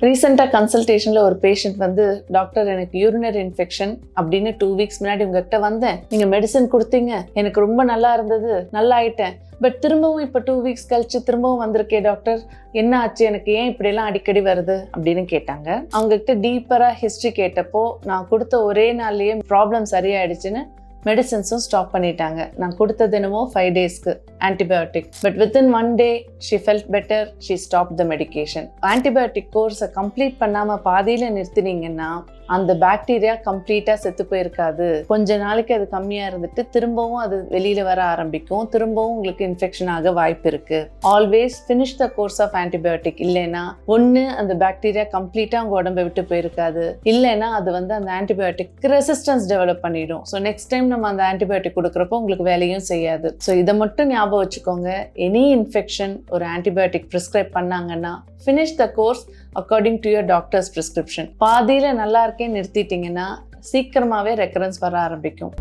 ரீசெண்டாக கன்சல்டேஷனில் ஒரு பேஷண்ட் வந்து, டாக்டர் எனக்கு யூரினரி இன்ஃபெக்ஷன் அப்படின்னு 2 வீக்ஸ் முன்னாடி உங்ககிட்ட வந்தேன், நீங்கள் மெடிசன் கொடுத்தீங்க, எனக்கு ரொம்ப நல்லா இருந்தது, நல்லா ஆயிட்டேன், பட் திரும்பவும் இப்போ 2 வீக்ஸ் கழிச்சு திரும்பவும் வந்திருக்கே டாக்டர், என்ன ஆச்சு, எனக்கு ஏன் இப்படியெல்லாம் அடிக்கடி வருது அப்படின்னு கேட்டாங்க. அவங்ககிட்ட டீப்பராக ஹிஸ்ட்ரி கேட்டப்போ நான் கொடுத்த ஒரே நாள்லேயே ப்ராப்ளம் சரியாயிடுச்சுன்னு மெடிசன்ஸும் ஸ்டாப் பண்ணிட்டாங்க. நான் கொடுத்தது என்னமோ 5 டேஸ்க்கு antibiotic, but within 1 day she felt better, she stop the medication. Antibiotic கோர்ஸை கம்ப்ளீட் பண்ணாமல் பாதியில் நிறுத்தினீங்கன்னா அந்த பாக்டீரியா கம்ப்ளீட்டாக செத்து போயிருக்காது. கொஞ்ச நாளைக்கு அது கம்மியாக இருந்துட்டு திரும்பவும் அது வெளியில் வர ஆரம்பிக்கும், திரும்பவும் உங்களுக்கு இன்ஃபெக்ஷன் ஆக வாய்ப்பு இருக்குது. Always finish the course of antibiotic. இல்லைன்னா ஒன்று அந்த பாக்டீரியா கம்ப்ளீட்டாக உங்கள் உடம்பை விட்டு போயிருக்காது, இல்லைன்னா அது வந்து அந்த ஆன்டிபயோட்டிக் ரெசிஸ்டன்ஸ் டெவலப் பண்ணிடும். ஸோ நெக்ஸ்ட் டைம் நம்ம அந்த ஆன்டிபயோட்டிக் கொடுக்குறப்போ உங்களுக்கு வேலையும் செய்யாது. ஸோ இதை மட்டும் ஞாபகம் வச்சுக்கோங்க. எனி இன்ஃபெக்ஷன் ஒரு ஆன்டிபயோட்டிக் ப்ரிஸ்கிரைப் பண்ணாங்கன்னா finish the course according to your doctor's prescription. பாதியில் நல்லா இருக்கேன்னு நிறுத்திட்டீங்கன்னா சீக்கிரமாகவே ரெக்கரன்ஸ் வர ஆரம்பிக்கும்.